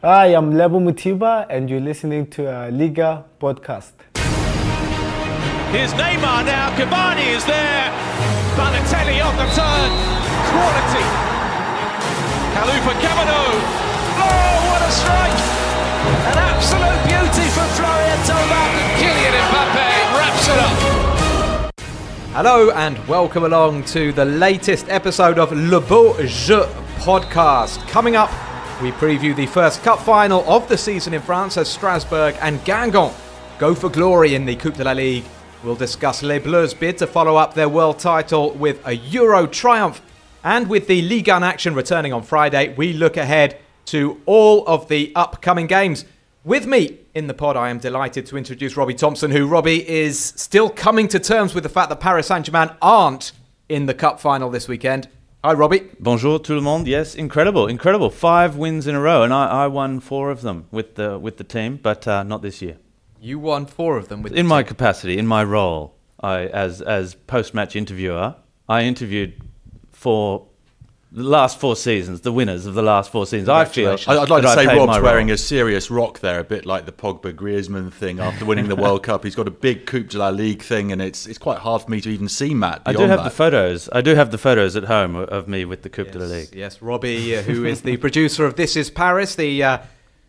Hi, I'm Lebo Mutiba, and you're listening to a Ligue podcast. Here's Neymar now, Cavani is there, Balotelli on the turn, quality, Kalufa Kamano, oh what a strike, an absolute beauty from Florian Thauvin, Kylian Mbappe wraps it up. Hello and welcome along to the latest episode of Le Beau Jeu podcast. Coming up, we preview the first cup final of the season in France as Strasbourg and Guingamp go for glory in the Coupe de la Ligue. We'll discuss Les Bleus' bid to follow up their world title with a Euro triumph. And with the Ligue 1 action returning on Friday, we look ahead to all of the upcoming games. With me in the pod, I am delighted to introduce Robbie Thompson, who, Robbie, is still coming to terms with the fact that Paris Saint-Germain aren't in the cup final this weekend. Hi, Robbie. Bonjour tout le monde. Yes, incredible. 5 wins in a row, and I won 4 of them with the team, but not this year. You won 4 of them with in my capacity, in my role, as post-match interviewer. I interviewed for the last 4 seasons, the winners of the last 4 seasons. I feel I'd like to say Rob's wearing role. a serious rock there, a bit like the Pogba-Griezmann thing after winning the World Cup. He's got a big Coupe de la Ligue thing, and it's quite hard for me to even see Matt. I do have the photos. I do have the photos at home of me with the Coupe de la Ligue. Yes, Robbie, who is the producer of This Is Paris, the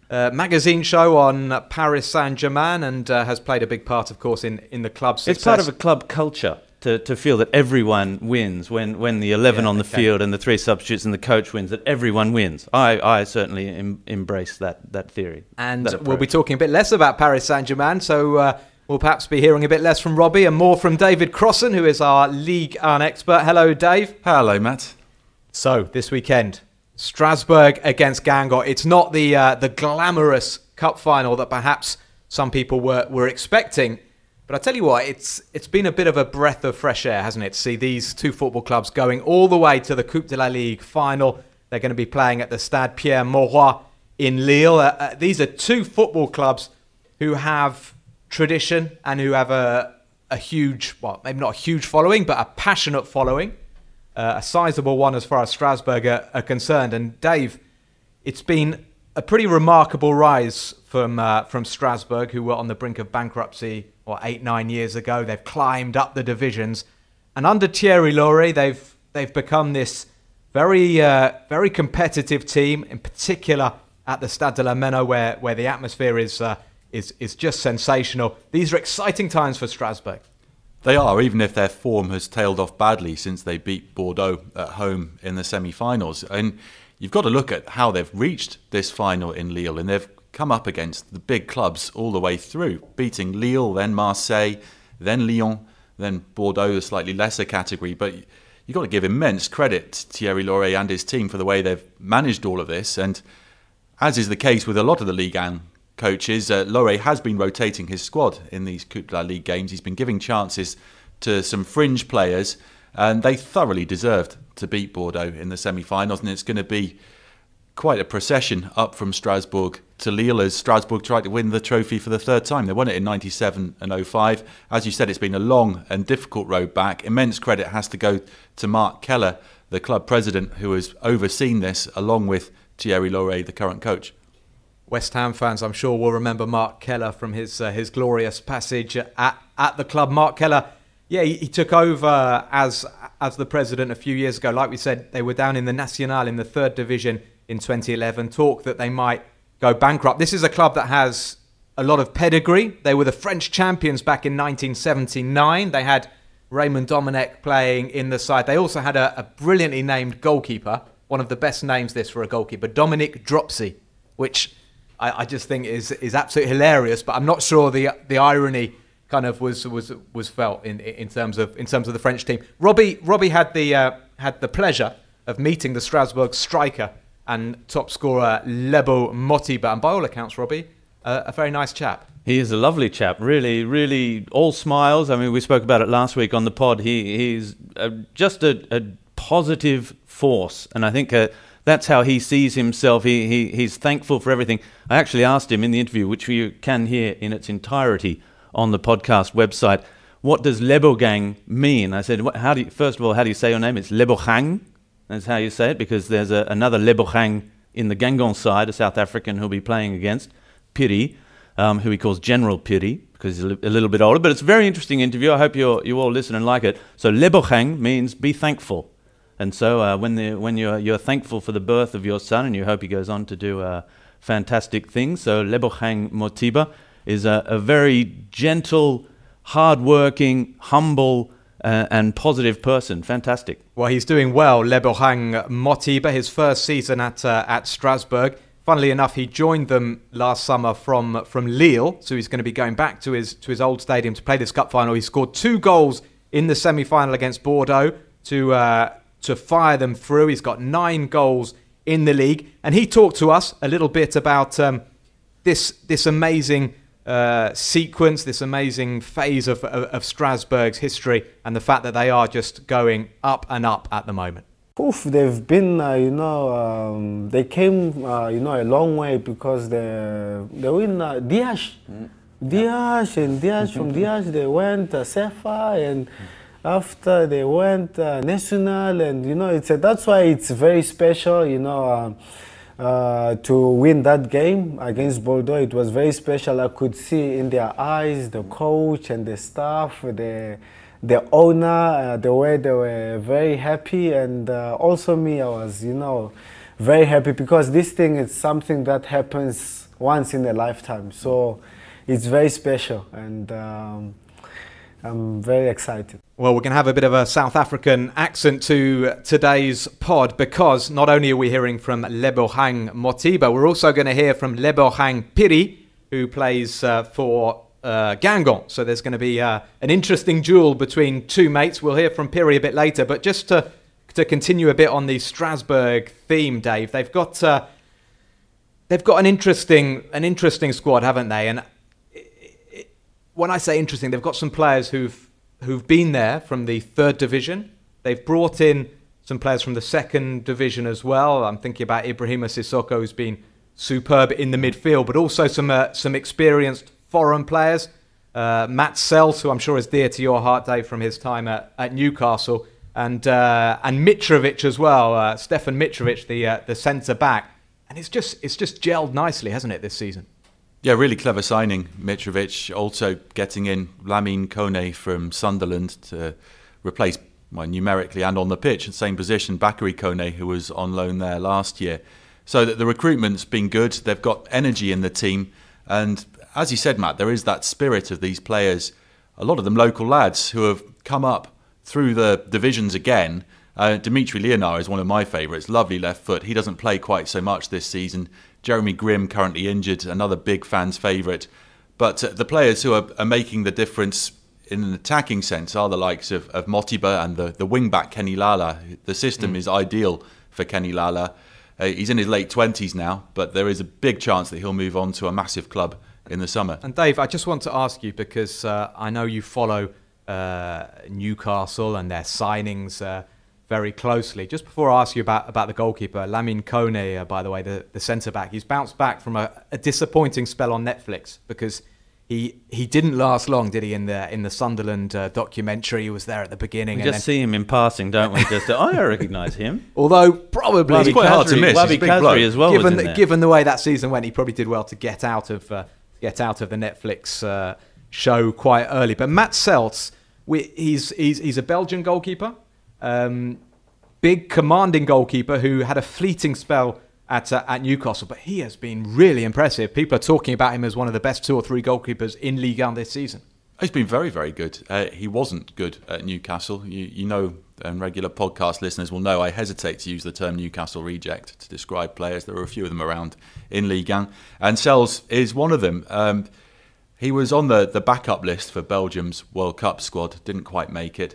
magazine show on Paris Saint-Germain, and has played a big part, of course, in the club's success. It's part of a club culture to feel that everyone wins when the 11 on the field and the 3 substitutes and the coach wins, that everyone wins. I certainly embrace that theory. And we'll be talking a bit less about Paris Saint-Germain, so we'll perhaps be hearing a bit less from Robbie and more from David Crossan, who is our Ligue 1 expert. Hello, Dave. Hello, Matt. So, this weekend, Strasbourg against Guingamp. It's not the glamorous cup final that perhaps some people were expecting. But I tell you what, it's been a bit of a breath of fresh air, hasn't it? To see these 2 football clubs going all the way to the Coupe de la Ligue final. They're going to be playing at the Stade Pierre-Mauroy in Lille. These are 2 football clubs who have tradition and who have a huge, well, maybe not a huge following, but a passionate following. A sizable one as far as Strasbourg are concerned. And Dave, it's been a pretty remarkable rise from Strasbourg, who were on the brink of bankruptcy 8-9 years ago. They've climbed up the divisions, and under Thierry Loret, they've become this very competitive team. In particular, at the Stade de la Meno, where the atmosphere is just sensational. These are exciting times for Strasbourg. They are, even if their form has tailed off badly since they beat Bordeaux at home in the semi-finals. And you've got to look at how they've reached this final in Lille, and they've come up against the big clubs all the way through, beating Lille, then Marseille, then Lyon, then Bordeaux, the slightly lesser category. But you've got to give immense credit to Thierry Loret and his team for the way they've managed all of this. And as is the case with a lot of the Ligue 1 coaches, Loret has been rotating his squad in these Coupe de la Ligue games. He's been giving chances to some fringe players, and they thoroughly deserved to beat Bordeaux in the semi-finals. And it's going to be quite a procession up from Strasbourg to Lille as Strasbourg tried to win the trophy for the 3rd time. They won it in 97 and 05. As you said, it's been a long and difficult road back. Immense credit has to go to Marc Keller, the club president, who has overseen this along with Thierry Loret, the current coach. West Ham fans, I'm sure, will remember Marc Keller from his glorious passage at the club. Marc Keller, he took over as the president a few years ago. Like we said, they were down in the National in the 3rd division in 2011. Talk that they might go bankrupt. This is a club that has a lot of pedigree. They were the French champions back in 1979. They had Raymond Domenech playing in the side. They also had a brilliantly named goalkeeper, one of the best names this for a goalkeeper, Dominique Dropsy, which I just think is absolutely hilarious. But I'm not sure the irony kind of was felt in terms of the French team. Robbie had the pleasure of meeting the Strasbourg striker and top scorer Lebo Mutiba, and by all accounts, Robbie, a very nice chap. He is a lovely chap, really all smiles. I mean, we spoke about it last week on the pod. He's just a positive force, and I think that's how he sees himself. He's thankful for everything. I actually asked him in the interview, which you can hear in its entirety on the podcast website, what does Lebogang mean? I said, first of all, how do you say your name? It's Lebogang. That's how you say it, because there's another Lebogang in the Gangon side, a South African who'll be playing against, Piri, who he calls General Piri, because he's a little bit older. But it's a very interesting interview. I hope you all listen and like it. So Lebogang means be thankful. And so when you're thankful for the birth of your son and you hope he goes on to do fantastic things, so Lebogang Motiba is a very gentle, hard-working, humble and positive person. Fantastic. Well, he's doing well, Lebogang Motiba, his first season at Strasbourg. Funnily enough, he joined them last summer from Lille, so he's going to be going back to his old stadium to play this cup final. He scored 2 goals in the semi-final against Bordeaux to fire them through. He's got 9 goals in the league, and he talked to us a little bit about this amazing sequence, this amazing phase of Strasbourg's history, and the fact that they are just going up and up at the moment. Oof, they've been, they came, a long way because they were in Diash. Diash, from Diash they went Cefa, and after they went National, and that's why it's very special, to win that game against Bordeaux. It was very special. I could see in their eyes, the coach and the staff, the owner, the way they were very happy, and also me, I was, very happy, because this thing is something that happens once in a lifetime. So it's very special, and I'm very excited. Well, we're going to have a bit of a South African accent to today's pod, because not only are we hearing from Lebogang Motiba, we're also going to hear from Lebogang Piri, who plays for Gangon. So there's going to be an interesting duel between 2 mates. We'll hear from Piri a bit later, but just to continue a bit on the Strasbourg theme, Dave, they've got an interesting squad, haven't they? And when I say interesting, they've got some players who've been there from the 3rd division. They've brought in some players from the 2nd division as well. I'm thinking about Ibrahima Sissoko, who's been superb in the midfield, but also some experienced foreign players. Matt Selt, who I'm sure is dear to your heart, Dave, from his time at Newcastle, and Mitrovic as well, Stefan Mitrovic, the centre back, and it's just gelled nicely, hasn't it, this season? Yeah, really clever signing, Mitrovic. Also getting in Lamine Kone from Sunderland to replace, numerically and on the pitch, in the same position, Bakary Kone, who was on loan there last year. So that the recruitment's been good. They've got energy in the team, and as you said, Matt, there is that spirit of these players, a lot of them local lads who have come up through the divisions again. Dimitri Leonard is one of my favourites, lovely left foot. He doesn't play quite so much this season. Jeremy Grimm, currently injured, another big fans' favourite. But the players who are making the difference in an attacking sense are the likes of Motiba and the wing-back Kenny Lala. The system is ideal for Kenny Lala. He's in his late 20s now, but there is a big chance that he'll move on to a massive club in the summer. And Dave, I just want to ask you, because I know you follow Newcastle and their signings very closely. Just before I ask you about the goalkeeper, Lamine Kone, by the way, the centre-back, he's bounced back from a disappointing spell on Netflix, because he didn't last long, did he, in the Sunderland documentary? He was there at the beginning. We just see him in passing, don't we? I recognise him. Although probably it's quite hard to miss. Wabi Kazri as well. Given the way that season went, he probably did well to get out of the Netflix show quite early. But Matt Selt, he's a Belgian goalkeeper, big commanding goalkeeper who had a fleeting spell at Newcastle, but he has been really impressive. People are talking about him as one of the best 2 or 3 goalkeepers in Ligue 1 this season. He's been very, very good. He wasn't good at Newcastle. You know, and regular podcast listeners will know I hesitate to use the term Newcastle reject to describe players. There are a few of them around in Ligue 1, and Sels is one of them. He was on the backup list for Belgium's World Cup squad, didn't quite make it.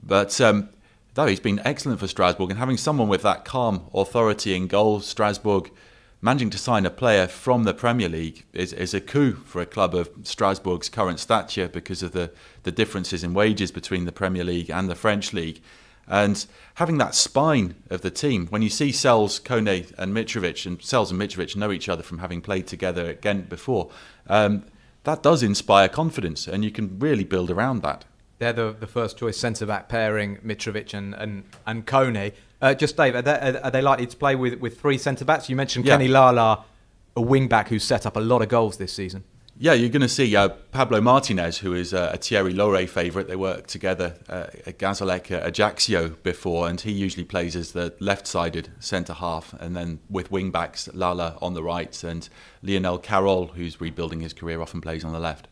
But though he's been excellent for Strasbourg, and having someone with that calm authority in goal, Strasbourg managing to sign a player from the Premier League is a coup for a club of Strasbourg's current stature, because of the differences in wages between the Premier League and the French League. And having that spine of the team, when you see Sels, Kone and Mitrovic, and Sels and Mitrovic know each other from having played together at Ghent before, that does inspire confidence, and you can really build around that. They're the first choice centre-back pairing, Mitrovic and Kone. Just Dave, are they likely to play with three centre-backs? You mentioned Yeah. Kenny Lala, a wing-back who's set up a lot of goals this season. Yeah, you're going to see Pablo Martinez, who is a Thierry Loret favourite. They worked together at Gazalec Ajaccio before, and he usually plays as the left-sided centre-half, and then with wing-backs, Lala on the right, and Lionel Carroll, who's rebuilding his career, often plays on the left.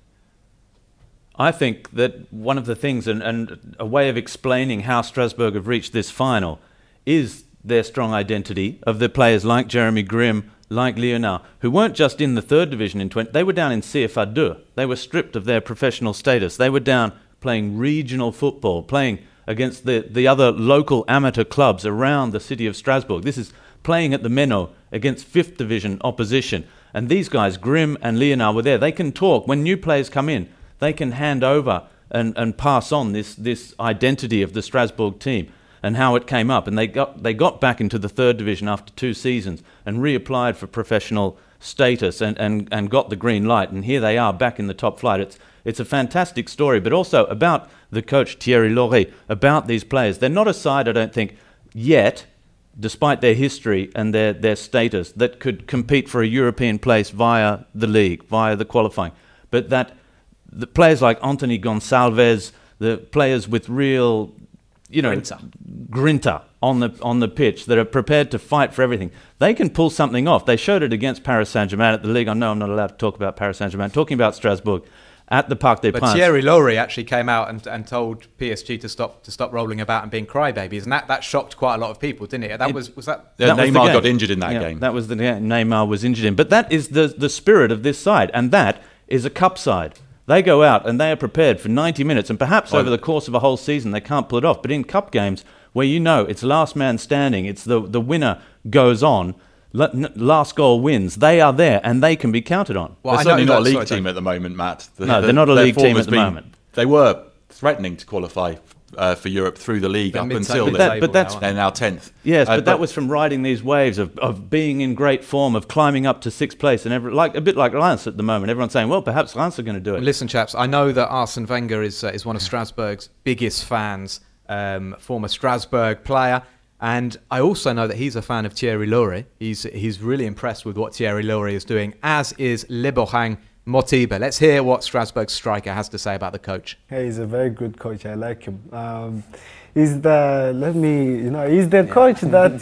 I think that one of the things, and a way of explaining how Strasbourg have reached this final, is their strong identity of the players like Jeremy Grimm, like Lionel, who weren't just in the third division in 20. They were down in CFA 2. They were stripped of their professional status. They were down playing regional football, playing against the other local amateur clubs around the city of Strasbourg. This is playing at the Menno against fifth division opposition. And these guys, Grimm and Lionel, were there. They can talk. When new players come in, they can hand over and pass on this identity of the Strasbourg team and how it came up. And they got back into the third division after 2 seasons and reapplied for professional status and got the green light. And here they are back in the top flight. It's a fantastic story, but also about the coach Thierry Loret, about these players. They're not a side, I don't think, yet, despite their history and their status, that could compete for a European place via the league, via the qualifying. But that the players like Anthony Gonçalves, the players with real, grinta on the pitch, that are prepared to fight for everything, they can pull something off. They showed it against Paris Saint-Germain at the Ligue. I know I'm not allowed to talk about Paris Saint-Germain. Talking about Strasbourg at the Parc des Princes. But Thierry Loret actually came out and told PSG to stop rolling about and being crybabies, and that shocked quite a lot of people, didn't it? Neymar got injured in that game. That was the game Neymar was injured in. But that is the spirit of this side, and that is a cup side. They go out and they are prepared for 90 minutes, and perhaps over the course of a whole season they can't pull it off. But in cup games, where it's last man standing, it's the winner goes on, last goal wins, they are there and they can be counted on. Well, they're certainly not a league team at the moment, Matt. No, they're not a league team at the moment. They were threatening to qualify for Europe through the league up until they're now 10th. Yes, but that was from riding these waves of being in great form, of climbing up to 6th place, and a bit like Lens at the moment. Everyone's saying, well, perhaps Lens are going to do it. Listen, chaps, I know that Arsene Wenger is one of Strasbourg's biggest fans, former Strasbourg player, and I also know that he's a fan of Thierry Loret. He's really impressed with what Thierry Loret is doing, as is Lebohang Motiba. Let's hear what Strasbourg's striker has to say about the coach. Hey, he's a very good coach. I like him. He's the coach that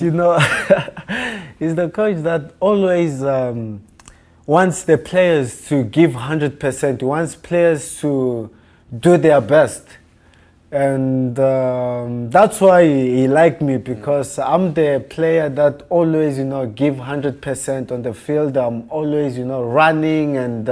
he's the coach that always wants the players to give 100%. Wants players to do their best, and that's why he liked me, because I'm the player that always give 100% on the field. I'm always running and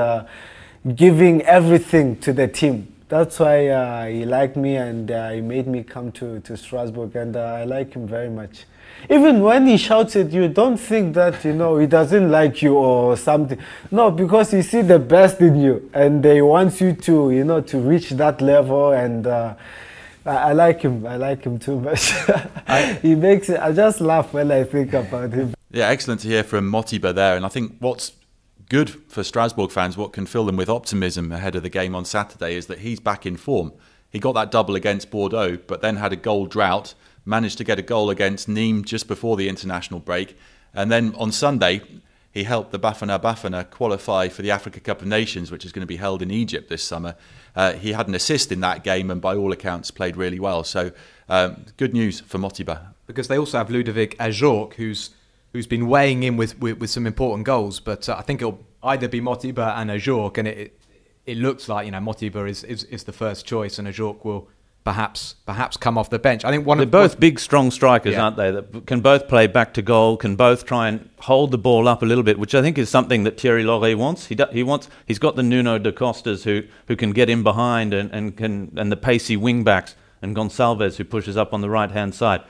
giving everything to the team. That's why he liked me, and he made me come to Strasbourg, and I like him very much. Even when he shouts at you, don't think that he doesn't like you or something. No, because he sees the best in you, and he wants you to to reach that level. And I like him. I like him too much. I just laugh when I think about him. Yeah, excellent to hear from Motiba there. And I think what's good for Strasbourg fans, what can fill them with optimism ahead of the game on Saturday, is that he's back in form. He got that double against Bordeaux, but then had a goal drought, managed to get a goal against Nîmes just before the international break. And then on Sunday, he helped the Bafana qualify for the Africa Cup of Nations, which is going to be held in Egypt this summer. He had an assist in that game and by all accounts played really well. So good news for Motiba. Because they also have Ludovic Ajorc, who's been weighing in with some important goals. But I think it'll either be Motiba and Ajorc, and it looks like Motiba is the first choice, and Ajorc will perhaps come off the bench. I think they're both big, strong strikers, aren't they? That can both play back to goal, can both try and hold the ball up a little bit, which I think is something that Thierry Loret wants. He's got the Nuno da Costas who can get in behind and the pacey wing backs, and Gonçalves who pushes up on the right hand side.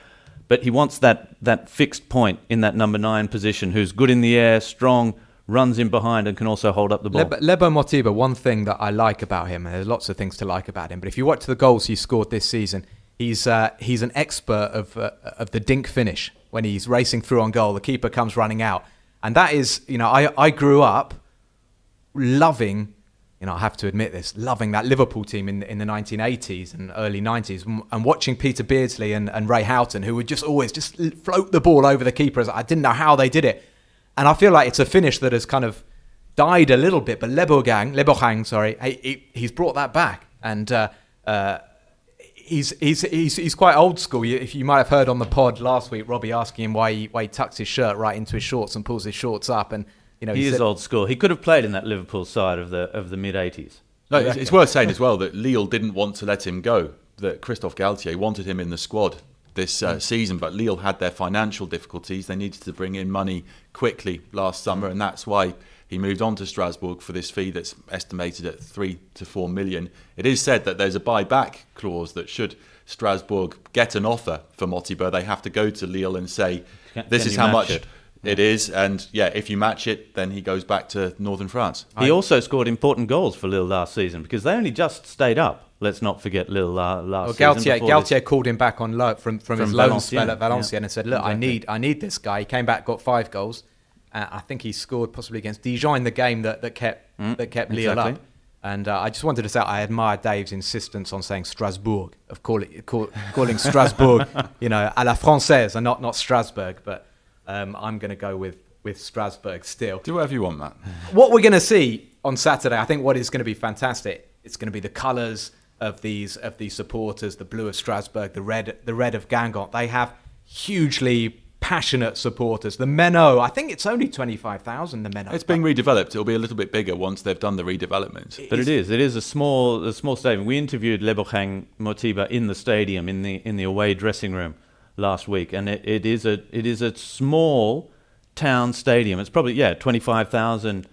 But he wants that fixed point in that number 9 position, who's good in the air, strong, runs in behind and can also hold up the ball. Lebo Motiba, one thing that I like about him, and there's lots of things to like about him, but if you watch the goals he scored this season, he's an expert of the dink finish. When he's racing through on goal, the keeper comes running out. And that is, I grew up loving I have to admit this, loving that Liverpool team in the 1980s and early 90s, and watching Peter Beardsley and Ray Houghton, who would just always just float the ball over the keeper. I didn't know how they did it. And I feel like it's a finish that has kind of died a little bit, but Le Bohang, he's brought that back. And he's quite old school. If you might have heard on the pod last week, Robbie asking him why he tucks his shirt right into his shorts and pulls his shorts up, and he is old school. He could have played in that Liverpool side of the mid-80s. No, it's worth saying as well that Lille didn't want to let him go. That Christophe Galtier wanted him in the squad this season, but Lille had their financial difficulties. They needed to bring in money quickly last summer, and that's why he moved on to Strasbourg for this fee that's estimated at 3 to 4 million. It is said that there's a buyback clause that should Strasbourg get an offer for Motiba, they have to go to Lille and say, this is how much it is, and if you match it, then he goes back to northern France. He also scored important goals for Lille last season because they only just stayed up. Let's not forget Lille last season. Galtier called him back on loan from his loan spell at Valenciennes and said, look, exactly. I need this guy. He came back, got 5 goals. I think he scored possibly against Dijon in the game that kept Lille up. And I just wanted to say I admire Dave's insistence on saying Strasbourg, of calling Strasbourg, à la française, and not Strasbourg. But I'm going to go with Strasbourg still. Do whatever you want, Matt. What we're going to see on Saturday, I think what is going to be fantastic, it's going to be the colours of these supporters, the blue of Strasbourg, the red of Guingamp. They have hugely passionate supporters. The Menot, I think it's only 25,000, the Menot. It's being redeveloped. It'll be a little bit bigger once they've done the redevelopment. But it is a small stadium. We interviewed Le Bohang Motiba in the stadium, in the away dressing room last week, and it is a small town stadium. It's probably 25,000.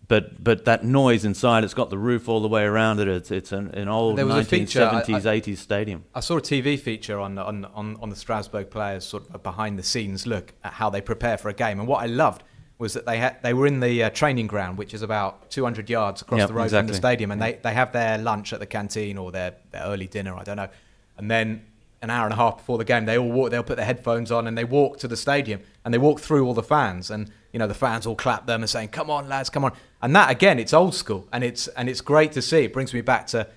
But that noise inside, it's got the roof all the way around it. It's an old 1970s, 80s stadium. I saw a TV feature on the Strasbourg players, sort of a behind the scenes look at how they prepare for a game. And what I loved was that they were in the training ground, which is about 200 yards across the road from the stadium, and they have their lunch at the canteen or their early dinner, I don't know. And then an hour and a half before the game, they'll put their headphones on and they walk to the stadium and they walk through all the fans, and the fans all clap them and saying, "Come on, lads, come on!" And that again, it's old school, and it's great to see. It brings me back to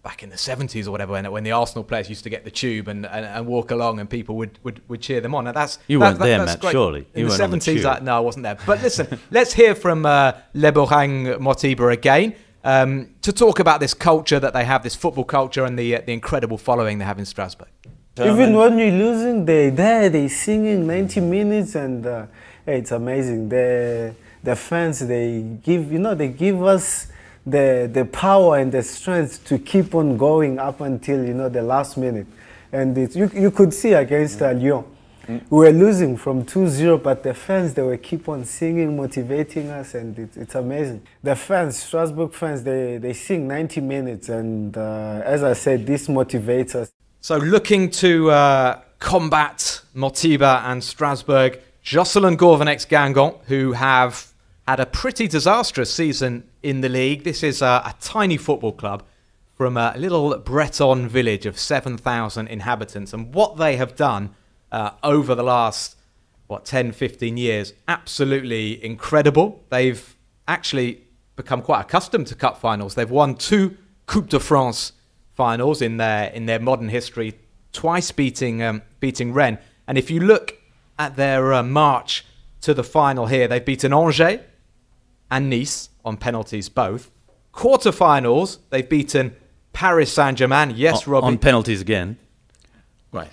back in the 70s or whatever, when the Arsenal players used to get the tube and walk along, and people would cheer them on. And you weren't there, Matt. Great. Surely in the 70s. No, I wasn't there. But listen, let's hear from Le Bohang Motiba again. To talk about this culture that they have, this football culture, and the incredible following they have in Strasbourg. Even when we're losing, they singing 90 minutes, and it's amazing. The fans, they give us the power and the strength to keep on going up until the last minute. And you could see against Lyon. We were losing from 2-0, but the fans, they will keep on singing, motivating us, and it's amazing. The fans, Strasbourg fans, they sing 90 minutes, and as I said, this motivates us. So looking to combat Motiba and Strasbourg, Jocelyn Gourvenec's Guingamp, who have had a pretty disastrous season in the league. This is a tiny football club from a little Breton village of 7,000 inhabitants, and what they have done over the last 10, 15 years, absolutely incredible. They've actually become quite accustomed to cup finals. They've won 2 Coupe de France finals in their modern history, twice beating Rennes. And if you look at their march to the final here, they've beaten Angers and Nice on penalties both. Quarterfinals, they've beaten Paris Saint-Germain. Yes, Robbie. On penalties again. Right.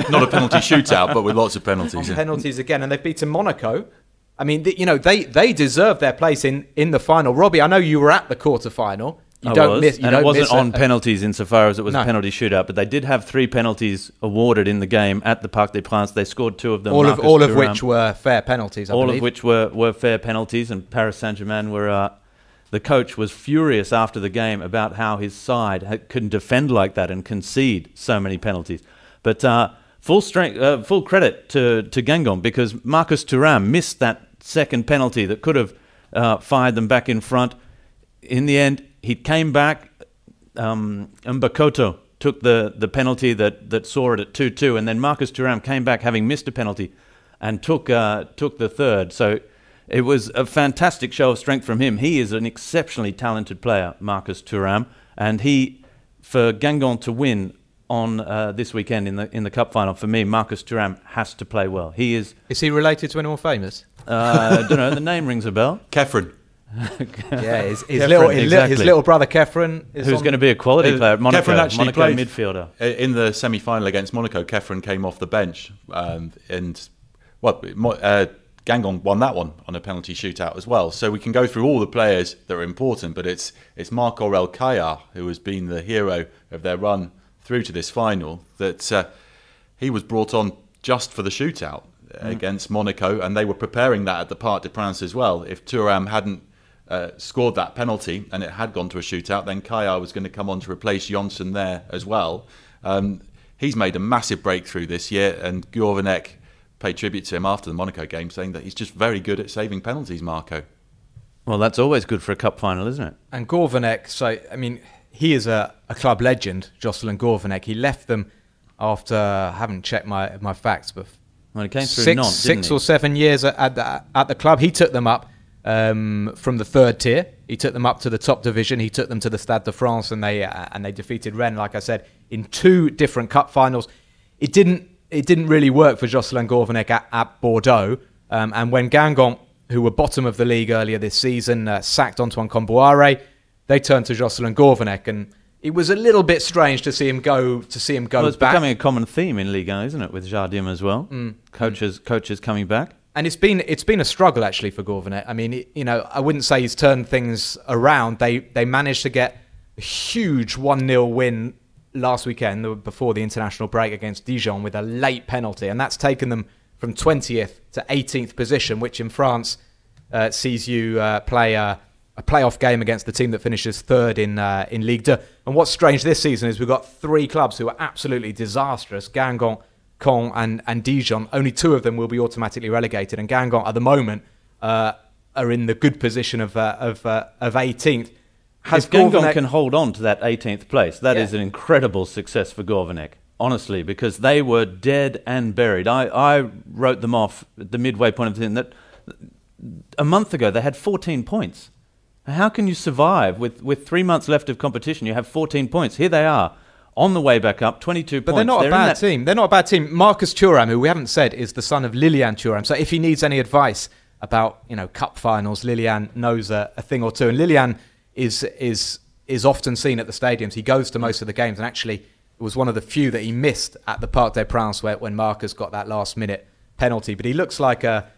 Not a penalty shootout, but with lots of penalties. On penalties again, and they've beaten Monaco. I mean, they deserve their place in the final. Robbie, I know you were at the quarterfinal. It wasn't on penalties insofar as it was a penalty shootout, but they did have 3 penalties awarded in the game at the Parc des Princes. They scored 2 of them. All of which were fair penalties, I believe. All of which were fair penalties, and Paris Saint-Germain were... the coach was furious after the game about how his side couldn't defend like that and concede so many penalties. But full credit to Guingamp, because Marcus Thuram missed that second penalty that could have fired them back in front. In the end, he came back. Mbakoto took the penalty that saw it at 2-2, and then Marcus Thuram came back having missed a penalty and took the third. So it was a fantastic show of strength from him. He is an exceptionally talented player, Marcus Thuram, and for Guingamp to win on this weekend in the cup final, for me, Marcus Thuram has to play well. He is. Is he related to anyone famous? I don't know. The name rings a bell. Kefren. Yeah, his Exactly. little brother Kefren is who's going to be a quality player at Monaco. Kefren actually Monaco played midfielder. In the semi-final against Monaco. Kefren came off the bench, and Guingamp won that one on a penalty shootout as well. So we can go through all the players that are important, but it's Marc-Aurèle Caillard who has been the hero of their run through to this final, that he was brought on just for the shootout against Monaco, and they were preparing that at the Parc des Princes as well. If Thuram hadn't scored that penalty and it had gone to a shootout, then Caillard was going to come on to replace Johnson there as well. He's made a massive breakthrough this year, and Gourvenec paid tribute to him after the Monaco game, saying that he's just very good at saving penalties, Marco. Well, that's always good for a cup final, isn't it? And Gourvenec, so, I mean, he is a club legend, Jocelyn Gourvenec. He left them after, I haven't checked my facts, but Well, he came through Nantes, six or 7 years at the club. He took them up from the 3rd tier. He took them up to the top division. He took them to the Stade de France, and they defeated Rennes, like I said, in 2 different cup finals. It didn't really work for Jocelyn Gourvenec at Bordeaux. And when Guingamp, who were bottom of the league earlier this season, sacked Antoine Kombouaré, they turned to Jocelyn Gourvenec, and it was a little bit strange to see him go. Well, it's back. becoming a common theme in Ligue 1, isn't it, with Jardim as well? Coaches coming back. And it's been a struggle actually for Gourvenec. I mean, I wouldn't say he's turned things around. They managed to get a huge 1-0 win last weekend before the international break against Dijon with a late penalty, and that's taken them from 20th to 18th position, which in France sees you play a playoff game against the team that finishes 3rd in Ligue 2. And what's strange this season is we've got 3 clubs who are absolutely disastrous: Guingamp, Caen and Dijon. Only 2 of them will be automatically relegated, and Guingamp at the moment are in the good position of 18th. If Guingamp can hold on to that 18th place, that is an incredible success for Gourvenec, honestly, because they were dead and buried. I wrote them off at the midway point of the thing that a month ago they had 14 points. How can you survive with 3 months left of competition? You have 14 points. Here they are, on the way back up, 22 points. But they're not a bad team. They're not a bad team. Marcus Thuram, who we haven't said, is the son of Lilian Thuram. So if he needs any advice about cup finals, Lilian knows a thing or two. And Lilian is often seen at the stadiums. He goes to most of the games, and actually it was one of the few that he missed at the Parc des Princes when Marcus got that last-minute penalty. But he looks like a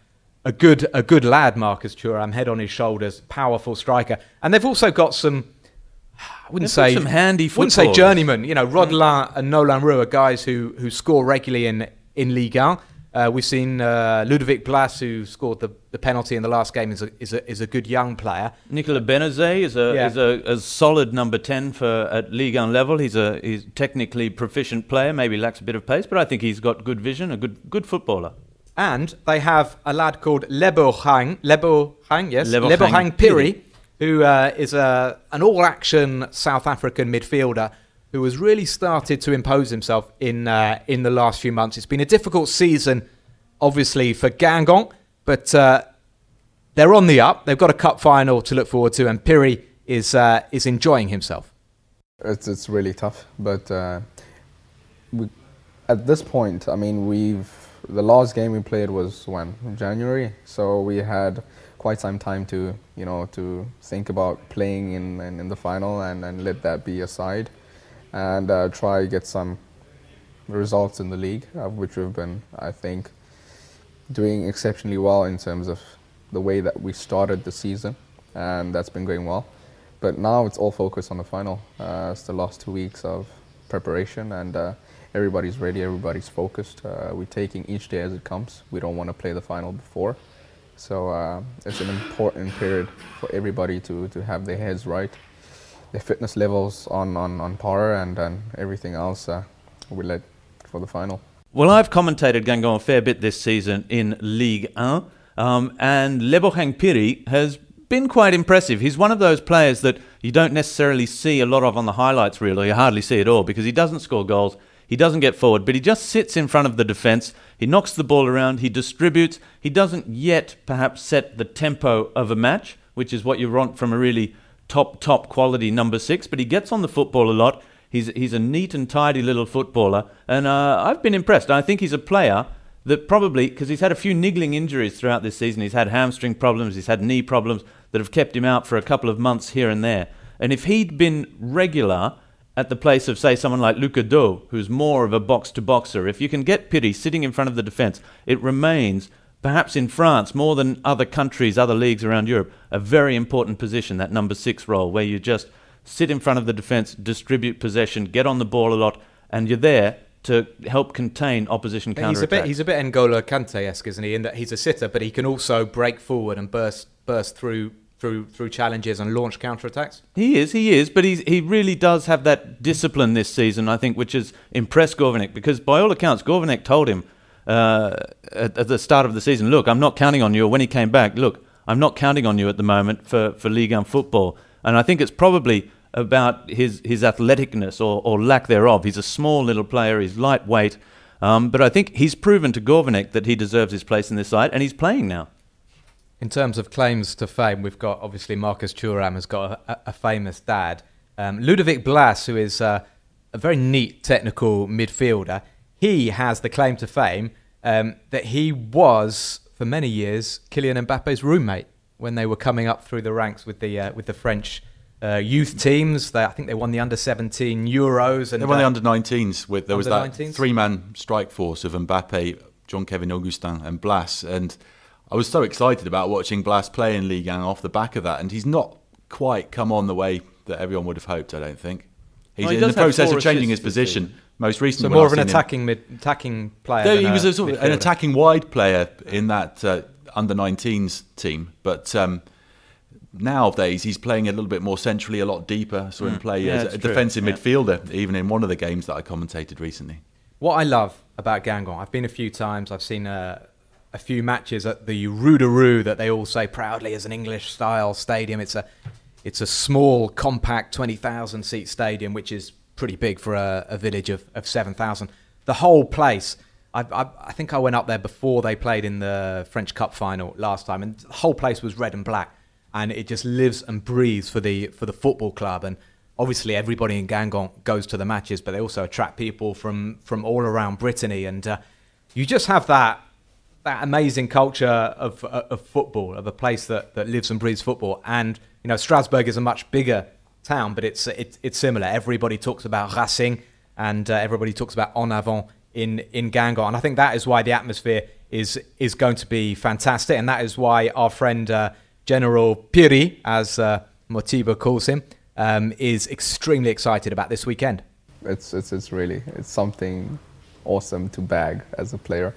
good lad, Marcus Thuram, head on his shoulders, powerful striker. And they've also got some, I wouldn't say some handy wouldn't say journeymen. Rodelin and Nolan Roux are guys who score regularly in Ligue 1. We've seen Ludovic Blas, who scored the penalty in the last game, is a good young player. Nicolas Benazet is a solid number 10 at Ligue 1 level. He's technically proficient player, maybe lacks a bit of pace, but I think he's got good vision, a good footballer. And they have a lad called Lebohang Piri, who is an all-action South African midfielder who has really started to impose himself in the last few months. It's been a difficult season, obviously, for Guingamp, but they're on the up. They've got a cup final to look forward to, and Piri is enjoying himself. It's really tough, but at this point, I mean, the last game we played was when? January, so we had quite some time to think about playing in the final and let that be aside, and try get some results in the league, which we've been, I think, doing exceptionally well in terms of the way that we started the season, and that's been going well. But now it's all focused on the final. It's the last 2 weeks of preparation, and everybody's ready, everybody's focused. We're taking each day as it comes. We don't want to play the final before. So it's an important period for everybody to have their heads right, their fitness levels on par, and everything else we let for the final. Well, I've commentated Guingamp a fair bit this season in Ligue 1, and Lebohang Piri has been quite impressive. He's one of those players that you don't necessarily see a lot of on the highlights reel, or you hardly see at all, because he doesn't score goals. He doesn't get forward, but he just sits in front of the defence. He knocks the ball around. He distributes. He doesn't yet perhaps set the tempo of a match, which is what you want from a really top quality number 6. But he gets on the football a lot. He's a neat and tidy little footballer, and I've been impressed. I think he's a player that probably, because he's had a few niggling injuries throughout this season. He's had hamstring problems. He's had knee problems that have kept him out for a couple of months here and there. And if he'd been regular at the place of, say, someone like Luca Do, who's more of a box-to-boxer, if you can get Piri sitting in front of the defence, it remains, perhaps in France, more than other countries, other leagues around Europe, a very important position, that number 6 role, where you just sit in front of the defence, distribute possession, get on the ball a lot, and you're there to help contain opposition counter-attacks. He's a bit N'Golo Kante-esque, isn't he? In that he's a sitter, but he can also break forward and burst through challenges and launch counter-attacks. He is, but he really does have that discipline this season, I think, which has impressed Gourvenec, because by all accounts, Gourvenec told him at the start of the season, look, I'm not counting on you. Or when he came back, look, I'm not counting on you at the moment for Ligue 1 football. And I think it's probably about his athleticness or lack thereof. He's a small little player. He's lightweight. But I think he's proven to Gourvenec that he deserves his place in this side, and he's playing now. In terms of claims to fame, we've got, obviously, Marcus Thuram has got a famous dad. Ludovic Blas, who is a very neat technical midfielder, he has the claim to fame that he was, for many years, Kylian Mbappe's roommate when they were coming up through the ranks with the French youth teams. I think they won the under-17 Euros. And they won the under-19s. There was that 19s? three-man strike force of Mbappe, Jean-Kevin Augustin and Blas. And I was so excited about watching Blas play in Ligue 1 off the back of that. And he's not quite come on the way that everyone would have hoped, I don't think. He's in the process of changing his position. Most recently, so more of an attacking player. He was an attacking wide player in that under-19s team, but nowadays he's playing a little bit more centrally, a lot deeper. Saw him play as a defensive midfielder, even in one of the games that I commentated recently. What I love about Guingamp, I've been a few times. I've seen a few matches at the Rougarou that they all say proudly is an English-style stadium. It's a small, compact, 20,000-seat stadium, which is pretty big for a village of 7,000. The whole place, I think I went up there before they played in the French Cup final last time, and the whole place was red and black, and it just lives and breathes for the football club. And obviously everybody in Guingamp goes to the matches, but they also attract people from all around Brittany, and you just have that amazing culture of football, of a place that lives and breathes football. And you know, Strasbourg is a much bigger town, but it's similar. Everybody talks about Racing, and everybody talks about En Avant in Guingamp, and I think that is why the atmosphere is going to be fantastic, and that is why our friend General Piri, as Motiba calls him, is extremely excited about this weekend. It's something awesome to bag as a player.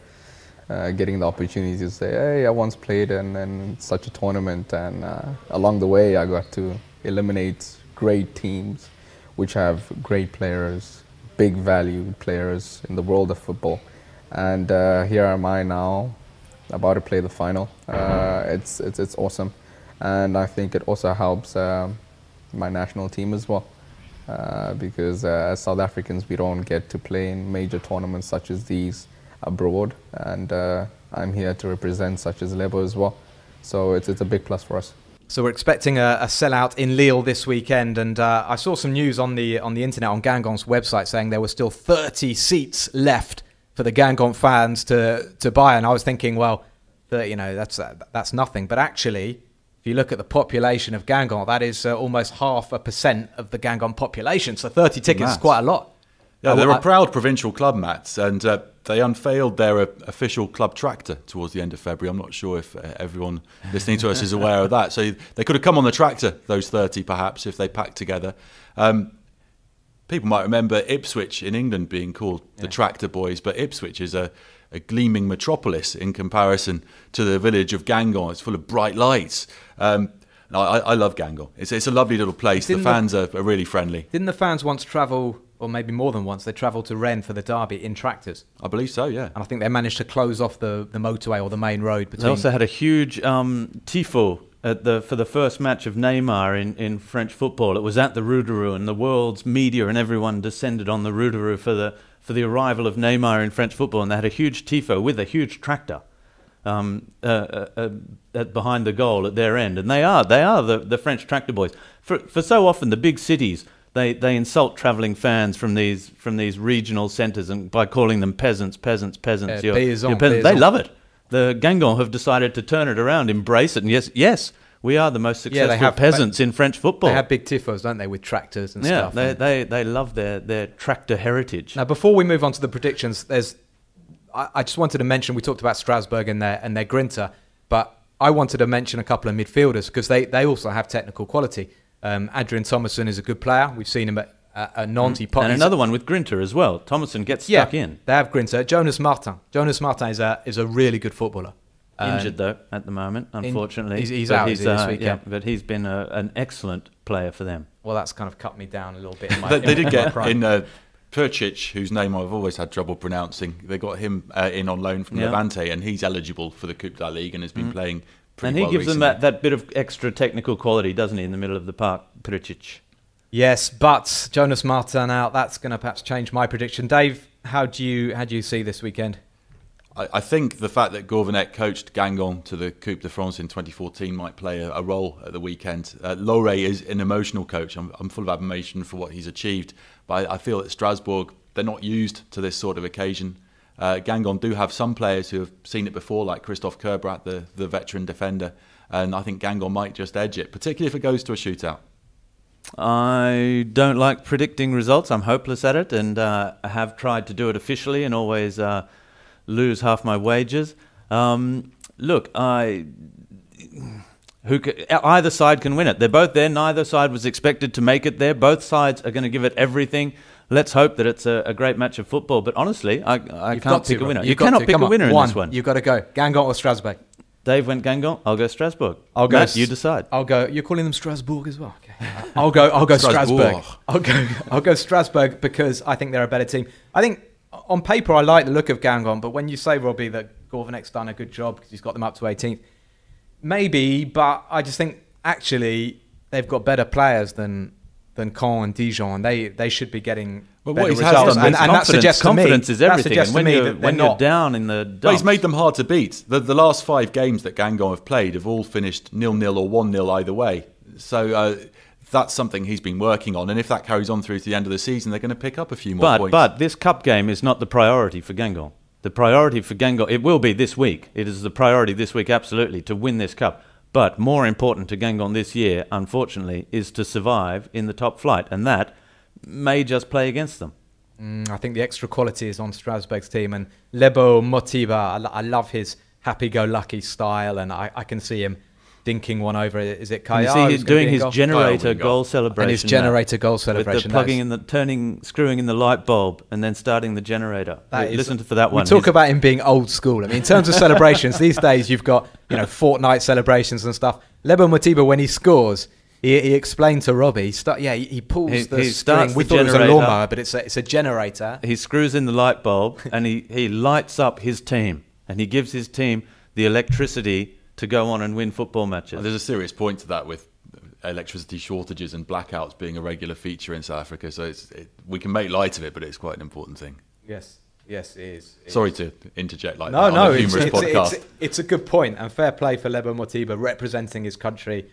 Getting the opportunity to say, hey, I once played in such a tournament, and along the way I got to eliminate great teams which have great players, big valued players in the world of football. And here am I now, about to play the final. It's awesome, and I think it also helps my national team as well, because as South Africans we don't get to play in major tournaments such as these abroad, and I'm here to represent such as Lebo as well. So it's a big plus for us. So we're expecting a sellout in Lille this weekend, and I saw some news on the internet, on Guingamp's website, saying there were still 30 seats left for the Guingamp fans to buy. And I was thinking, well, that's nothing. But actually, if you look at the population of Guingamp, that is almost 0.5% of the Guingamp population. So 30 tickets is quite a lot. Yeah, they're a proud provincial club, Mats, and they unveiled their official club tractor towards the end of February. I'm not sure if everyone listening to us is aware of that. So they could have come on the tractor, those 30 perhaps, if they packed together. People might remember Ipswich in England being called the Tractor Boys, but Ipswich is a gleaming metropolis in comparison to the village of Guingamp. It's full of bright lights. I love Guingamp. It's a lovely little place. The fans are really friendly. Didn't the fans once travel, or maybe more than once, they travelled to Rennes for the derby in tractors? I believe so, yeah. And I think they managed to close off the motorway or the main road between. They also had a huge tifo for the first match of Neymar in French football. It was at the Rougarou, and the world's media and everyone descended on the Rougarou for for the arrival of Neymar in French football, and they had a huge tifo with a huge tractor behind the goal at their end. And they are the French tractor boys. For so often the big cities, they insult travelling fans from these regional centres, and by calling them peasants. Paysans. They love it. The Guingamp have decided to turn it around, embrace it, and yes, we are the most successful peasants in French football. They have big tifos, don't they, with tractors and stuff. Yeah, they love their tractor heritage. Now, before we move on to the predictions, I just wanted to mention, we talked about Strasbourg and their grinta, but I wanted to mention a couple of midfielders because they also have technical quality. Adrian Thomason is a good player. We've seen him at Nantes. And another one with grinta as well. Thomason gets stuck in. They have grinta. Jonas Martin is a really good footballer. Injured though at the moment, unfortunately. He's out this weekend. Yeah, but he's been an excellent player for them. Well, that's kind of cut me down a little bit. They did get in Percic, whose name I've always had trouble pronouncing. They got him in on loan from Levante, and he's eligible for the Coupe de la Ligue and has been playing pretty well. And he gives them that bit of extra technical quality, doesn't he, in the middle of the park, Percic? Yes, but Jonas Martin out. That's going to perhaps change my prediction. Dave, how do you see this weekend? I think the fact that Gourvenec coached Guingamp to the Coupe de France in 2014 might play a role at the weekend. Lore is an emotional coach. I'm full of admiration for what he's achieved, but I feel that Strasbourg, they're not used to this sort of occasion. Guingamp do have some players who have seen it before, like Christophe Kerbrat, the veteran defender, and I think Guingamp might just edge it, particularly if it goes to a shootout. I don't like predicting results. I'm hopeless at it, and I have tried to do it officially and always lose half my wages. Look, either side can win it. They're both there. Neither side was expected to make it there. Both sides are going to give it everything. Let's hope that it's a great match of football. But honestly, I can't pick a winner. You cannot pick a winner in this one. You've got to go. Guingamp or Strasbourg? Dave went Guingamp. I'll go Strasbourg. Matt, you decide. I'll go. You're calling them Strasbourg as well. Okay. I'll go Strasbourg. I'll go Strasbourg because I think they're a better team. I think on paper I like the look of Guingamp, but when you say, Robbie, that Gourvenec's done a good job because he's got them up to 18th, maybe, but I just think actually they've got better players than Caen and Dijon. They should be getting better results. And that suggests confidence is everything. That and when you're down in the dumps. Well, he's made them hard to beat. The last 5 games that Guingamp have played have all finished 0-0 or 1-0 either way. So that's something he's been working on. And if that carries on through to the end of the season, they're going to pick up a few more points. But this cup game is not the priority for Guingamp. The priority for Guingamp, it will be this week. It is the priority this week, absolutely, to win this cup. But more important to Guingamp this year, unfortunately, is to survive in the top flight. And that may just play against them. I think the extra quality is on Strasbourg's team. And Lebo Motiba, I love his happy-go-lucky style. And I can see him dinking one over. Is it Kaya? You see he's doing his generator goal celebration. And his generator goal celebration. With the screwing in the light bulb and then starting the generator. Listen for that one. We talk about him being old school. I mean, in terms of celebrations, these days you've got, fortnight celebrations and stuff. Lebo Motiba, when he scores, he explained to Robbie, he pulls the string. We thought it was a lawnmower, but it's a generator. He screws in the light bulb and he lights up his team. And he gives his team the electricity to go on and win football matches. There's a serious point to that with electricity shortages and blackouts being a regular feature in South Africa. So we can make light of it, but it's quite an important thing. Yes, it is. Sorry to interject like that on a humorous podcast. It's a good point, and fair play for Lebo Motiba representing his country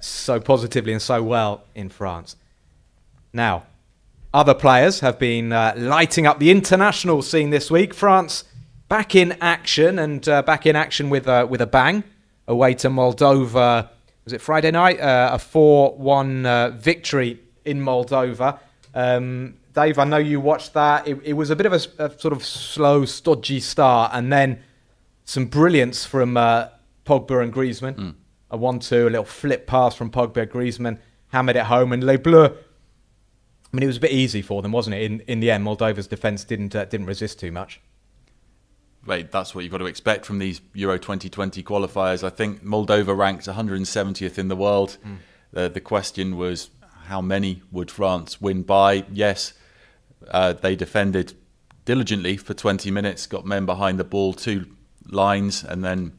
so positively and so well in France. Now, other players have been lighting up the international scene this week. France back in action, and back in action with a bang, away to Moldova. Was it Friday night? A 4-1 victory in Moldova. Dave, I know you watched that. It was a bit of a sort of slow, stodgy start, and then some brilliance from Pogba and Griezmann. A 1-2, a little flip pass from Pogba, Griezmann hammered it home, and Les Bleus. I mean, it was a bit easy for them, wasn't it? In the end, Moldova's defence didn't resist too much. Right, that's what you've got to expect from these Euro 2020 qualifiers. I think Moldova ranks 170th in the world. The question was, how many would France win by? Yes, they defended diligently for 20 minutes, got men behind the ball, 2 lines, and then,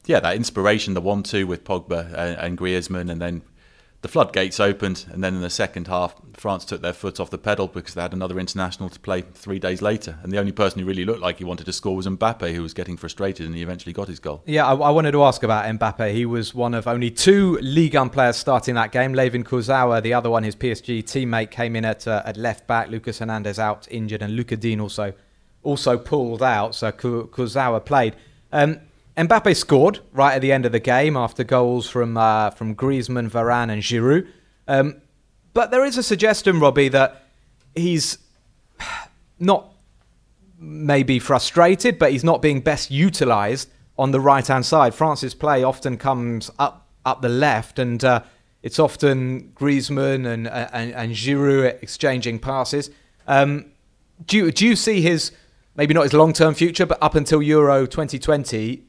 that inspiration, the 1-2 with Pogba and Griezmann, and then the floodgates opened, and then in the second half, France took their foot off the pedal because they had another international to play 3 days later. And the only person who really looked like he wanted to score was Mbappe, who was getting frustrated, and he eventually got his goal. Yeah, I wanted to ask about Mbappe. He was one of only 2 Ligue 1 players starting that game. Levin Kurzawa, the other one, his PSG teammate, came in at left back. Lucas Hernandez out injured, and Luca Dean also pulled out, so Kurzawa played. Mbappe scored right at the end of the game after goals from Griezmann, Varane and Giroud. But there is a suggestion, Robbie, that he's not maybe frustrated, but he's not being best utilised on the right-hand side. France's play often comes up the left, and it's often Griezmann and Giroud exchanging passes. Do you see his, maybe not his long-term future, but up until Euro 2020,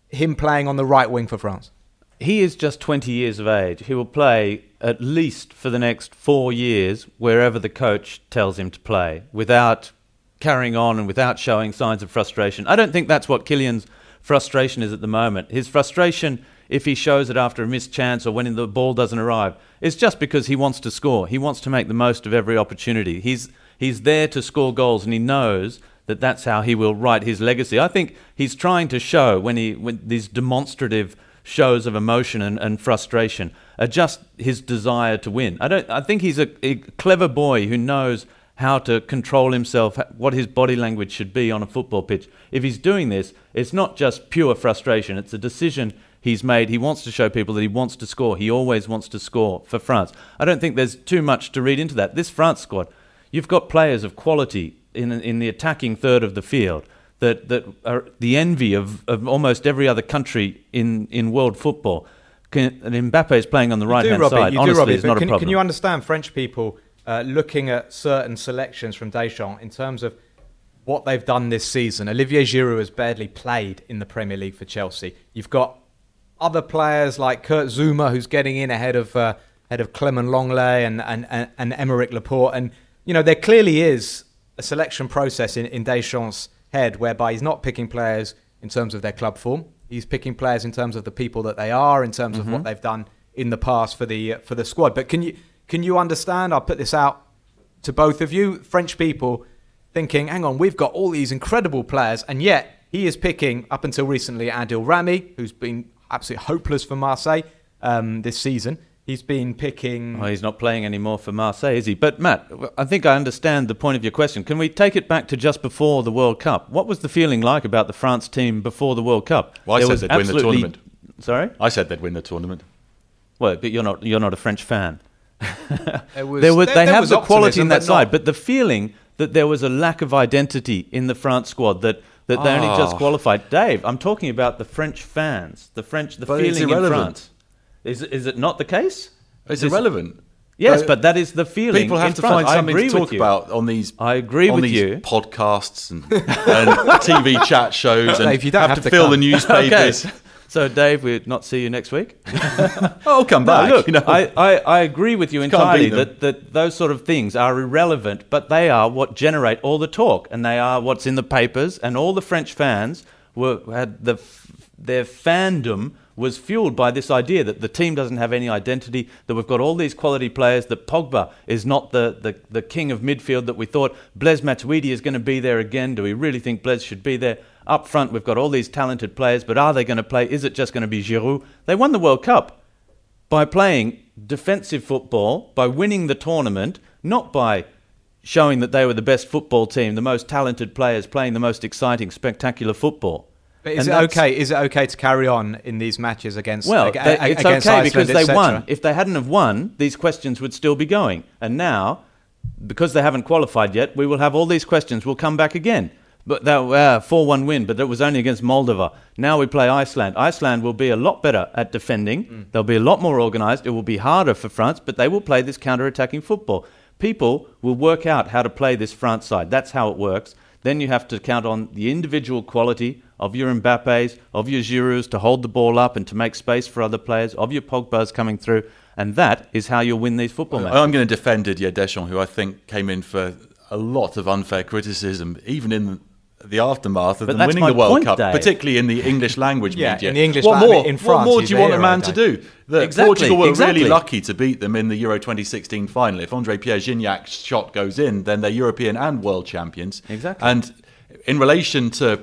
him playing on the right wing for France? He is just 20 years of age. He will play at least for the next 4 years wherever the coach tells him to play, without carrying on and without showing signs of frustration. I don't think that's what Kylian's frustration is at the moment. His frustration, if he shows it after a missed chance or when the ball doesn't arrive, is just because he wants to score. He wants to make the most of every opportunity. He's there to score goals, and he knows that that's how he will write his legacy. I think he's trying to show, when these demonstrative shows of emotion and frustration are just his desire to win. I think he's a clever boy who knows how to control himself, what his body language should be on a football pitch. If he's doing this, it's not just pure frustration. It's a decision he's made. He wants to show people that he wants to score. He always wants to score for France. I don't think there's too much to read into that. This France squad, you've got players of quality in the attacking third of the field that are the envy of almost every other country in world football. And Mbappe is playing on the right-hand side. Honestly, it's not a problem. Can you understand French people looking at certain selections from Deschamps in terms of what they've done this season? Olivier Giroud has barely played in the Premier League for Chelsea. You've got other players like Kurt Zouma, who's getting in ahead of Clement Longley and Aymeric Laporte. And, you know, there clearly is a selection process in Deschamps' head whereby he's not picking players in terms of their club form. He's picking players in terms of the people that they are, in terms of what they've done in the past for the squad. But can you understand? I'll put this out to both of you, French people, thinking, hang on, we've got all these incredible players, and yet he is picking, up until recently, Adil Rami, who's been absolutely hopeless for Marseille this season. He's been picking... Well, he's not playing anymore for Marseille, is he? But, Matt, I think I understand the point of your question. Can we take it back to just before the World Cup? What was the feeling like about the France team before the World Cup? Well, I said they'd win the tournament. Sorry? I said they'd win the tournament. Well, but you're not a French fan. There they have was the quality in that but side, but the feeling that there was a lack of identity in the France squad, that they only just qualified. Dave, I'm talking about the French fans, the feeling in France. Is it not the case? It's irrelevant. Yes, but that is the feeling. People have to find something to talk about on these. I agree with you. Podcasts and TV chat shows, and Dave, you don't have to fill come. the newspapers. Okay. So, Dave, we'll not see you next week. I'll come back. Look, you know. I agree with you entirely that those sort of things are irrelevant, but they are what generate all the talk, and they are what's in the papers. And all the French fans had their fandom was fueled by this idea that the team doesn't have any identity, that we've got all these quality players, that Pogba is not the king of midfield that we thought. Blaise Matuidi is going to be there again. Do we really think Blaise should be there? Up front, we've got all these talented players, but are they going to play? Is it just going to be Giroud? They won the World Cup by playing defensive football, by winning the tournament, not by showing that they were the best football team, the most talented players playing the most exciting, spectacular football. But is it okay to carry on in these matches against? Well, it's okay Iceland, because they etc.? won. If they hadn't have won, these questions would still be going. And now, because they haven't qualified yet, we will have all these questions. We'll come back again. But that 4-1 win, but it was only against Moldova. Now we play Iceland. Iceland will be a lot better at defending. They'll be a lot more organised. It will be harder for France, but they will play this counter-attacking football. People will work out how to play this France side. That's how it works. Then you have to count on the individual quality of your Mbappes, of your Girouds to hold the ball up and to make space for other players, of your Pogbas coming through. And that is how you'll win these football matches. I'm going to defend Didier Deschamps, who I think came in for a lot of unfair criticism, even in the aftermath of But them that's winning my the World point, Cup, Dave. particularly in the English language media. in the English what language, more, in France, what more do you want a Euro, man to do? Portugal were really exactly. lucky to beat them in the Euro 2016 final. If Andre Pierre Gignac's shot goes in, then they're European and world champions. Exactly. And in relation to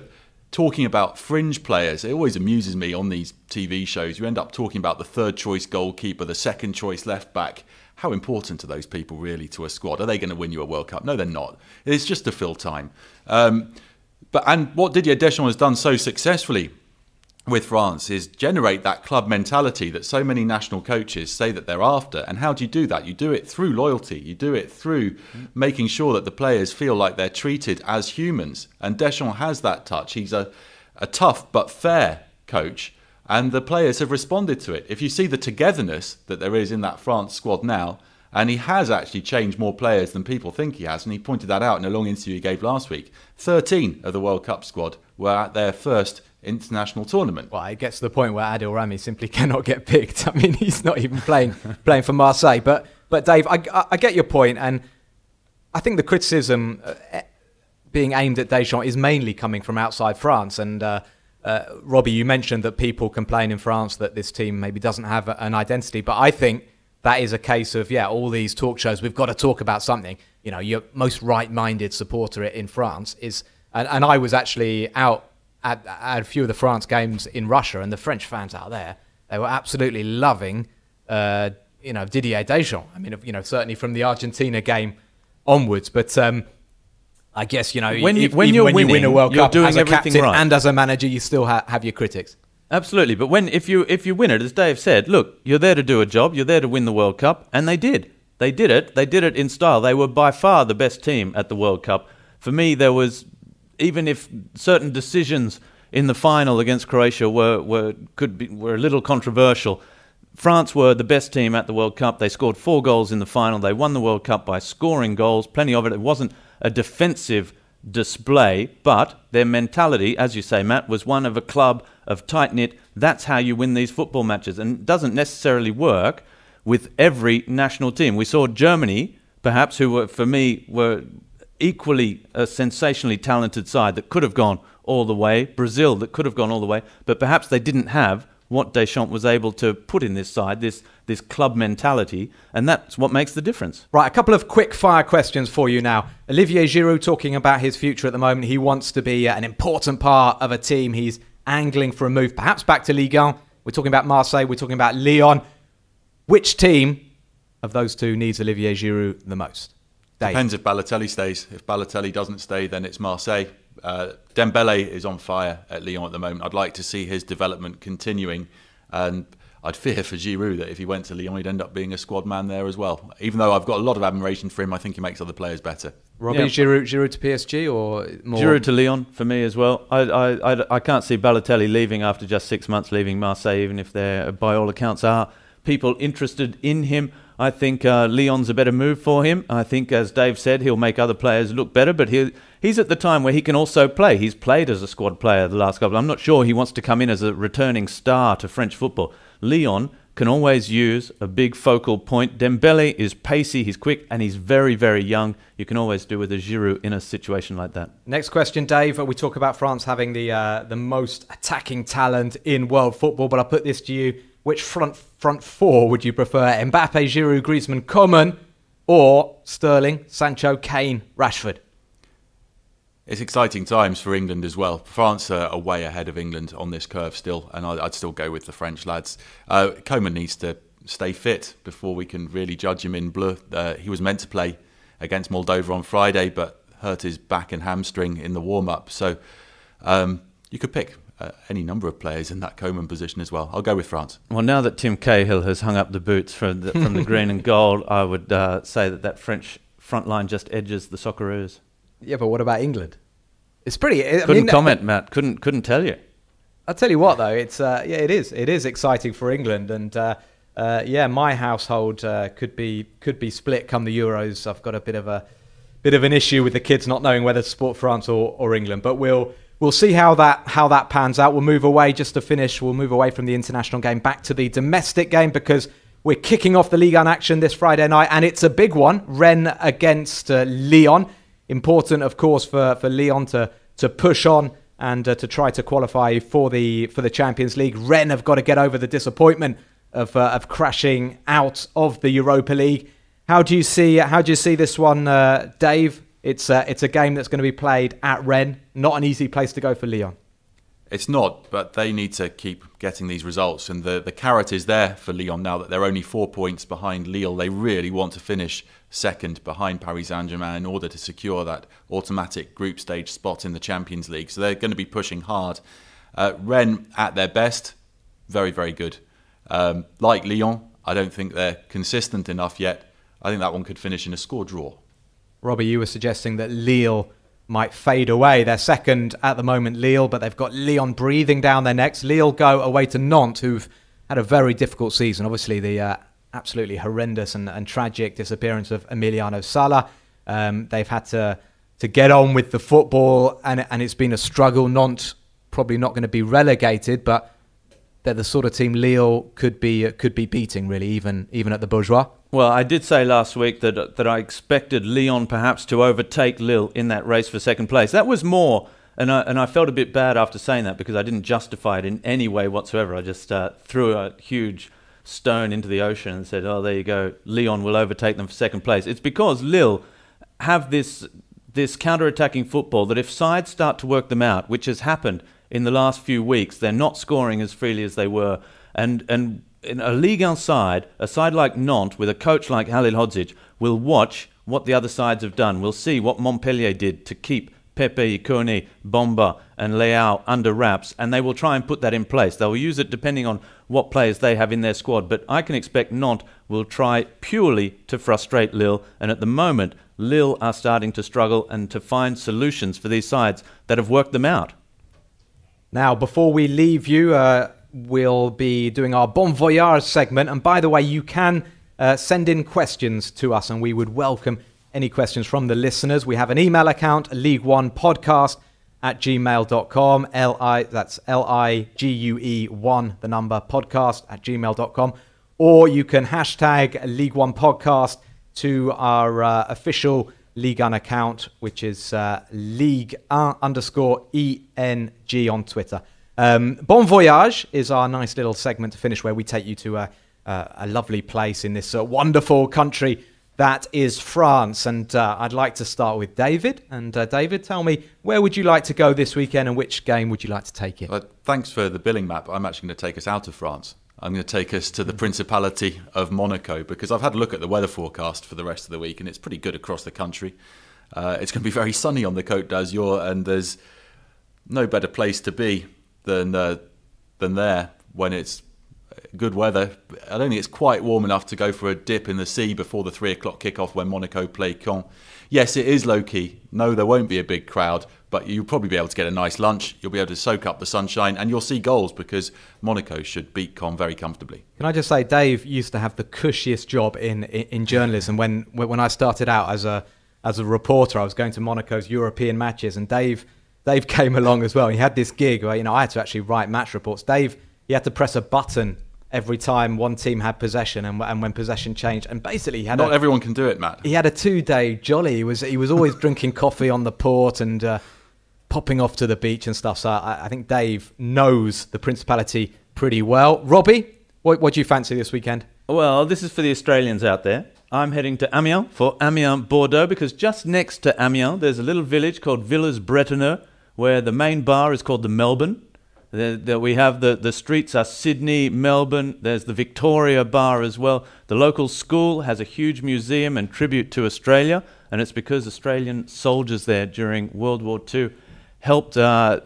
talking about fringe players, it always amuses me on these TV shows. You end up talking about the third choice goalkeeper, the second choice left back. How important are those people really to a squad? Are they going to win you a World Cup? No, they're not. It's just to fill time. And what Didier Deschamps has done so successfully with France is generate that club mentality that so many national coaches say that they're after. And how do you do that? You do it through loyalty. You do it through making sure that the players feel like they're treated as humans. And Deschamps has that touch. He's a tough but fair coach. And the players have responded to it. If you see the togetherness that there is in that France squad now, and he has actually changed more players than people think he has, and he pointed that out in a long interview he gave last week. 13 of the World Cup squad were at their first international tournament. Well, it gets to the point where Adil Rami simply cannot get picked. I mean, he's not even playing for Marseille. But Dave, I get your point, and I think the criticism being aimed at Deschamps is mainly coming from outside France. And Robbie, you mentioned that people complain in France that this team maybe doesn't have an identity, but I think that is a case of, all these talk shows, we've got to talk about something. You know, your most right-minded supporter in France is, and I was actually out at a few of the France games in Russia, and the French fans out there, they were absolutely loving, Didier Deschamps. I mean, certainly from the Argentina game onwards, but I guess, when you win a World Cup as a captain right, and as a manager, you still have your critics. Absolutely, but if you win it, as Dave said, look, you're there to do a job, you're there to win the World Cup, and they did. They did it in style. They were by far the best team at the World Cup. For me, there was, even if certain decisions in the final against Croatia were a little controversial, France were the best team at the World Cup. They scored 4 goals in the final. They won the World Cup by scoring goals, plenty of it. It wasn't a defensive display, but their mentality, as you say, Matt, was one of a club of tight-knit. That's how you win these football matches, and it doesn't necessarily work with every national team. We saw Germany, perhaps, who were, for me, were equally a sensationally talented side that could have gone all the way. Brazil, that could have gone all the way, but perhaps they didn't have what Deschamps was able to put in this side, this club mentality, and that's what makes the difference. Right, a couple of quick-fire questions for you now. Olivier Giroud talking about his future at the moment. He wants to be an important part of a team. He's angling for a move, perhaps back to Ligue 1. We're talking about Marseille, we're talking about Lyon. Which team of those two needs Olivier Giroud the most? Dave? Depends if Balotelli stays. If Balotelli doesn't stay, then it's Marseille. Dembele is on fire at Lyon at the moment. I'd like to see his development continuing, and I'd fear for Giroud that if he went to Lyon, he'd end up being a squad man there as well. Even though I've got a lot of admiration for him, I think he makes other players better. Robbie, Giroud to PSG or more? Giroud to Lyon for me as well. I can't see Balotelli leaving after just 6 months, leaving Marseille, even if there, by all accounts, are people interested in him. I think Lyon's a better move for him. I think, as Dave said, he'll make other players look better, but he's at the time where he can also play. He's played as a squad player the last couple. I'm not sure he wants to come in as a returning star to French football. Lyon can always use a big focal point. Dembele is pacey, he's quick, and he's very, very young. You can always do with a Giroud in a situation like that. Next question, Dave. We talk about France having the most attacking talent in world football, but I'll put this to you. Which front four would you prefer? Mbappe, Giroud, Griezmann, Coman, or Sterling, Sancho, Kane, Rashford? It's exciting times for England as well. France are way ahead of England on this curve still, and I'd still go with the French lads. Coman needs to stay fit before we can really judge him in bleu. He was meant to play against Moldova on Friday, but hurt his back and hamstring in the warm-up. So you could pick any number of players in that Coman position as well. I'll go with France. Well, now that Tim Cahill has hung up the boots from the green and gold, I would say that French front line just edges the Socceroos. Yeah, but what about England? It's pretty. Couldn't comment, Matt. Couldn't tell you. I'll tell you what, though. It's it is. It is exciting for England, and my household could be split come the Euros. I've got a bit of an issue with the kids not knowing whether to support France or England, but we'll see how that pans out. We'll move away just to finish. We'll move away from the international game back to the domestic game because we're kicking off the Ligue 1 action this Friday night, and it's a big one. Rennes against Lyon. Important, of course, for Lyon to to push on and to try to qualify for the Champions League. Rennes have got to get over the disappointment of crashing out of the Europa League. How do you see this one, Dave? It's a game that's going to be played at Rennes. Not an easy place to go for Lyon. It's not, but they need to keep getting these results. And the carrot is there for Lyon now that they're only 4 points behind Lille. They really want to finish second behind Paris Saint-Germain in order to secure that automatic group stage spot in the Champions League. So they're going to be pushing hard. Rennes, at their best, very, very good. Like Lyon, I don't think they're consistent enough yet. I think that one could finish in a score draw. Robbie, you were suggesting that Lille might fade away. They're second at the moment, Lille, but they've got Lyon breathing down their necks. Lille go away to Nantes, who've had a very difficult season. Obviously, the absolutely horrendous and tragic disappearance of Emiliano Sala. They've had to get on with the football, and it's been a struggle. Nantes probably not going to be relegated, but they're the sort of team Lille could be beating, really, even at the Bourgeois. Well, I did say last week that I expected Lyon perhaps to overtake Lille in that race for second place. That was more, and I felt a bit bad after saying that because I didn't justify it in any way whatsoever. I just threw a huge stone into the ocean and said, oh, there you go, Lyon will overtake them for second place. It's because Lille have this counter-attacking football that if sides start to work them out, which has happened in the last few weeks, they're not scoring as freely as they were. And in a Ligue 1 side, a side like Nantes, with a coach like Halilhodžić, will watch what the other sides have done. We'll see what Montpellier did to keep Pepe, Kone, Bomba and Leao under wraps, and they will try and put that in place. They'll use it depending on what players they have in their squad, but I can expect Nantes will try purely to frustrate Lille, and at the moment, Lille are starting to struggle and to find solutions for these sides that have worked them out. Now, before we leave you, we'll be doing our Bon Voyage segment. And by the way, you can send in questions to us, and we would welcome any questions from the listeners. We have an email account, ligue1podcast@gmail.com. That's LIGUE1, the number, podcast@gmail.com. Or you can hashtag Ligue1podcast to our official Ligue 1 account, which is Ligue1_ENG on Twitter. Bon Voyage is our nice little segment to finish where we take you to a lovely place in this wonderful country that is France. And I'd like to start with David. And David, tell me, where would you like to go this weekend and which game would you like to take in? Thanks for the billing map. I'm actually going to take us out of France. I'm going to take us to the Principality of Monaco because I've had a look at the weather forecast for the rest of the week and it's pretty good across the country. It's going to be very sunny on the Côte d'Azur and there's no better place to be than there when it's good weather. I don't think it's quite warm enough to go for a dip in the sea before the 3 o'clock kickoff when Monaco play Caen. Yes, it is low-key. No, there won't be a big crowd, but you'll probably be able to get a nice lunch. You'll be able to soak up the sunshine, and you'll see goals because Monaco should beat Caen very comfortably. Can I just say, Dave used to have the cushiest job in journalism. When I started out as a reporter, I was going to Monaco's European matches, and Dave came along as well. He had this gig where I had to actually write match reports. Dave, he had to press a button every time one team had possession and when possession changed, and basically he had not everyone can do it, Matt. He had a 2-day jolly. He was always drinking coffee on the port and popping off to the beach and stuff. So I think Dave knows the Principality pretty well. Robbie, what do you fancy this weekend? Well, this is for the Australians out there. I'm heading to Amiens for Amiens Bordeaux because just next to Amiens there's a little village called Villers-Bretonneux where the main bar is called the Melbourne. We have the streets are Sydney, Melbourne. There's the Victoria Bar as well. The local school has a huge museum and tribute to Australia, and it's because Australian soldiers there during World War II helped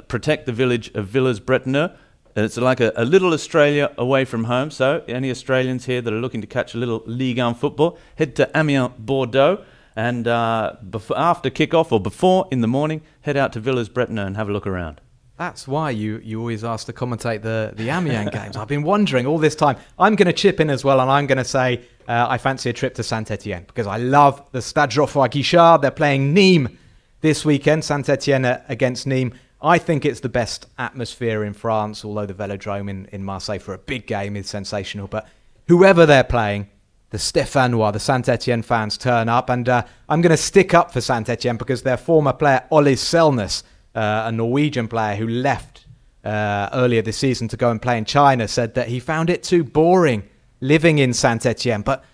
protect the village of Villers-Bretonneux. It's like a little Australia away from home. So any Australians here that are looking to catch a little Ligue 1 football, head to Amiens Bordeaux, and after kickoff or before in the morning, head out to Villers-Bretonneux and have a look around. That's why you always ask to commentate the Amiens games. I've been wondering all this time. I'm going to chip in as well, and I'm going to say I fancy a trip to Saint-Etienne because I love the Stade Geoffroy-Guichard. They're playing Nîmes this weekend, Saint-Etienne against Nîmes. I think it's the best atmosphere in France, although the Velodrome in Marseille for a big game is sensational. But whoever they're playing, the Stéphanois, the Saint-Etienne fans turn up, and I'm going to stick up for Saint-Etienne because their former player, Olis Selness, a Norwegian player who left earlier this season to go and play in China, said that he found it too boring living in Saint-Etienne. But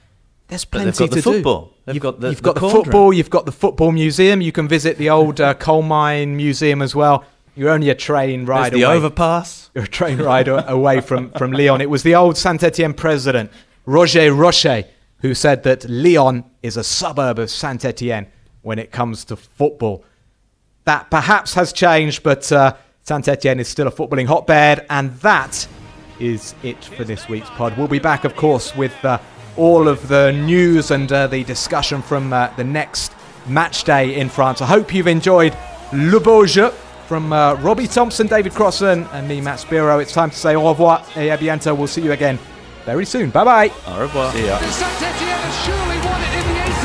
there's plenty to do. You've got the football, you've got the football museum. You can visit the old coal mine museum as well. You're only a train ride away. The overpass. You're a train ride away from Lyon. It was the old Saint-Etienne president, Roger Rocher, who said that Lyon is a suburb of Saint-Etienne when it comes to football. That perhaps has changed, but Saint-Etienne is still a footballing hotbed, and that is it for this week's pod. We'll be back, of course, with all of the news and the discussion from the next match day in France. I hope you've enjoyed Le Beau Jeu from Robbie Thompson, David Crossan, and me, Matt Spiro. It's time to say au revoir et à bientôt. We'll see you again very soon. Bye-bye. Au revoir. See ya. Saint-Etienne has surely won it in the 80th.